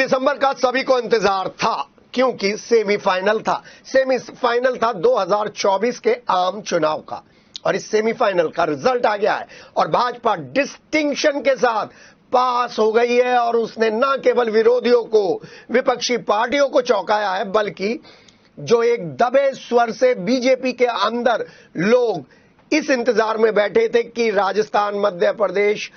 दिसंबर का सभी को इंतजार था, क्योंकि सेमीफाइनल था 2024 के आम चुनाव का, और इस सेमीफाइनल का रिजल्ट आ गया है और भाजपा डिस्टिंक्शन के साथ पास हो गई है। और उसने न केवल विरोधियों को, विपक्षी पार्टियों को चौंकाया है, बल्कि जो एक दबे स्वर से बीजेपी के अंदर लोग इस इंतजार में बैठे थे कि राजस्थान, मध्य प्रदेश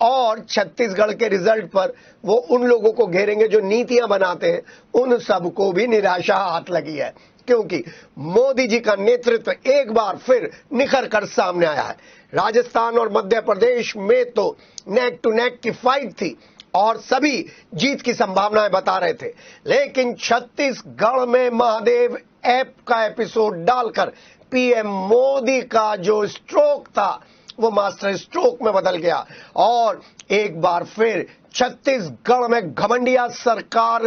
और छत्तीसगढ़ के रिजल्ट पर वो उन लोगों को घेरेंगे जो नीतियां बनाते हैं, उन सबको भी निराशा हाथ लगी है, क्योंकि मोदी जी का नेतृत्व एक बार फिर निखर कर सामने आया है। राजस्थान और मध्य प्रदेश में तो नेक टू नेक की फाइट थी और सभी जीत की संभावनाएं बता रहे थे, लेकिन छत्तीसगढ़ में महादेव ऐप का एपिसोड डालकर पीएम मोदी का जो स्ट्रोक था वो मास्टर स्ट्रोक में बदल गया और एक बार फिर छत्तीसगढ़ में घमंडिया सरकार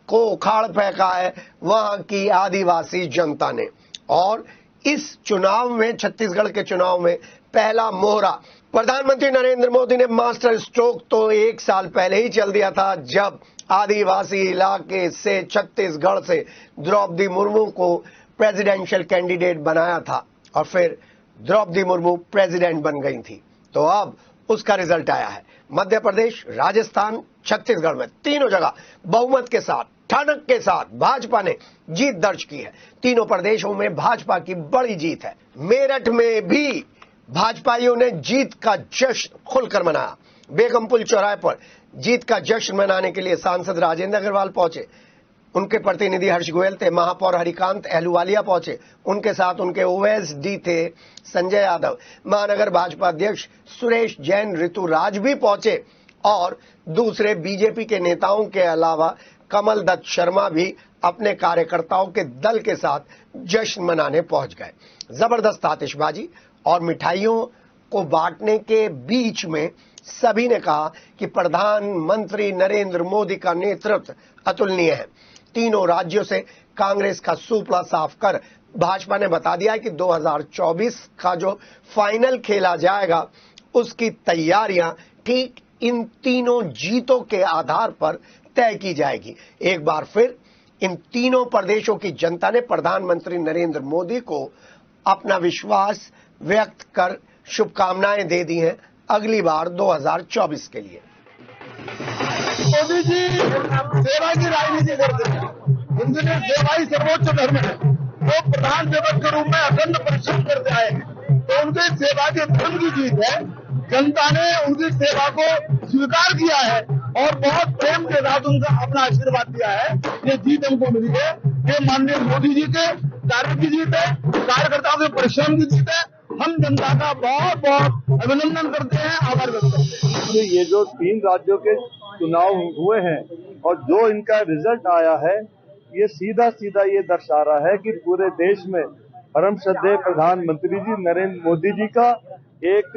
को उखाड़ फेंका है वहां की आदिवासी जनता ने। और इस चुनाव में, छत्तीसगढ़ के चुनाव में पहला मोहरा प्रधानमंत्री नरेंद्र मोदी ने मास्टर स्ट्रोक तो एक साल पहले ही चल दिया था, जब आदिवासी इलाके से छत्तीसगढ़ से द्रौपदी मुर्मू को प्रेसिडेंशियल कैंडिडेट बनाया था और फिर द्रौपदी मुर्मू प्रेसिडेंट बन गई थी। तो अब उसका रिजल्ट आया है। मध्य प्रदेश, राजस्थान, छत्तीसगढ़ में तीनों जगह बहुमत के साथ, ठनक के साथ भाजपा ने जीत दर्ज की है। तीनों प्रदेशों में भाजपा की बड़ी जीत है। मेरठ में भी भाजपाइयों ने जीत का जश्न खुलकर मनाया। बेगमपुल चौराहे पर जीत का जश्न मनाने के लिए सांसद राजेंद्र अग्रवाल पहुंचे, उनके प्रतिनिधि हर्ष गोयल थे, महापौर हरिकांत अहलूवालिया पहुंचे, उनके साथ उनके ओवैसी थे संजय यादव, महानगर भाजपा अध्यक्ष सुरेश जैन, ऋतुराज भी पहुंचे और दूसरे बीजेपी के नेताओं के अलावा कमल दत्त शर्मा भी अपने कार्यकर्ताओं के दल के साथ जश्न मनाने पहुंच गए। जबरदस्त आतिशबाजी और मिठाइयों को बांटने के बीच में सभी ने कहा कि प्रधानमंत्री नरेंद्र मोदी का नेतृत्व अतुलनीय है। तीनों राज्यों से कांग्रेस का सूपड़ा साफ कर भाजपा ने बता दिया कि 2024 का जो फाइनल खेला जाएगा उसकी तैयारियां ठीक इन तीनों जीतों के आधार पर तय की जाएगी। एक बार फिर इन तीनों प्रदेशों की जनता ने प्रधानमंत्री नरेंद्र मोदी को अपना विश्वास व्यक्त कर शुभकामनाएं दे दी हैं अगली बार 2024 के लिए। मोदी जी सेवा की राजनीति करते हैं। हिंदू ने सेवा ही सर्वोच्च धर्म है। वो प्रधान सेवक के रूप में अखंड परिश्रम करते आए हैं, तो उनके सेवा के धर्म की जीत है। जनता ने उनकी सेवा को स्वीकार किया है और बहुत प्रेम के साथ उनका अपना आशीर्वाद दिया है। ये जीत हमको मिली है, ये माननीय मोदी जी के कार्य की जीत है, कार्यकर्ताओं के परिश्रम की जीत है। हम जनता का बहुत बहुत अभिनंदन करते हैं, आभार व्यक्त करते हैं। ये जो 3 राज्यों के चुनाव हुए हैं और जो इनका रिजल्ट आया है, ये सीधा सीधा ये दर्शा रहा है कि पूरे देश में परम श्रद्धेय प्रधानमंत्री जी नरेंद्र मोदी जी का एक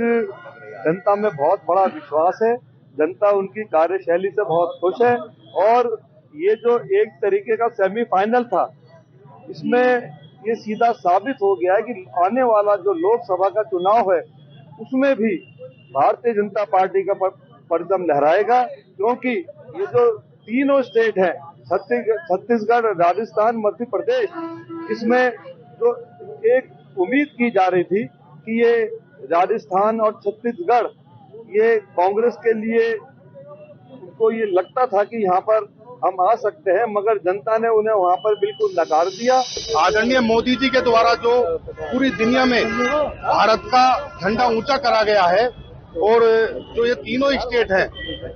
जनता में बहुत बड़ा विश्वास है। जनता उनकी कार्यशैली से बहुत खुश है और ये जो एक तरीके का सेमीफाइनल था, इसमें ये सीधा साबित हो गया है कि आने वाला जो लोकसभा का चुनाव है उसमें भी भारतीय जनता पार्टी का परचम लहराएगा, क्योंकि ये जो तीनों स्टेट हैं, छत्तीसगढ़, राजस्थान, मध्य प्रदेश, इसमें जो एक उम्मीद की जा रही थी कि ये राजस्थान और छत्तीसगढ़ ये कांग्रेस के लिए, उनको ये लगता था कि यहाँ पर हम आ सकते हैं, मगर जनता ने उन्हें वहाँ पर बिल्कुल नकार दिया। आदरणीय मोदी जी के द्वारा जो पूरी दुनिया में भारत का झंडा ऊंचा करा गया है और जो ये तीनों स्टेट हैं,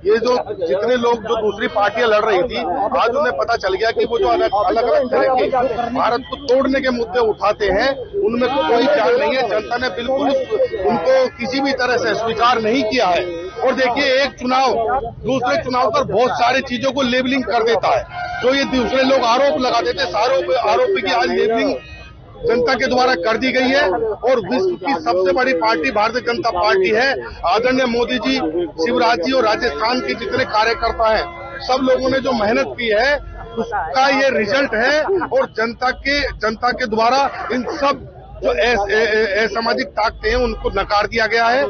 ये जो जितने लोग जो दूसरी पार्टियां लड़ रही थी, आज उन्हें पता चल गया कि वो जो अलग अलग तरह के भारत को तोड़ने के मुद्दे उठाते हैं, उनमें कोई चाल नहीं है। जनता ने बिल्कुल उनको किसी भी तरह से स्वीकार नहीं किया है। और देखिए, एक चुनाव दूसरे चुनाव पर बहुत सारी चीजों को लेबलिंग कर देता है। जो ये दूसरे लोग आरोप लगा देते, सारे आरोप की आज लेबलिंग जनता के द्वारा कर दी गई है और विश्व की सबसे बड़ी पार्टी भारतीय जनता पार्टी है। आदरणीय मोदी जी, शिवराज जी और राजस्थान के जितने कार्यकर्ता हैं, सब लोगों ने जो मेहनत की है उसका ये रिजल्ट है और जनता के द्वारा इन सब जो असामाजिक ताकतें हैं उनको नकार दिया गया है।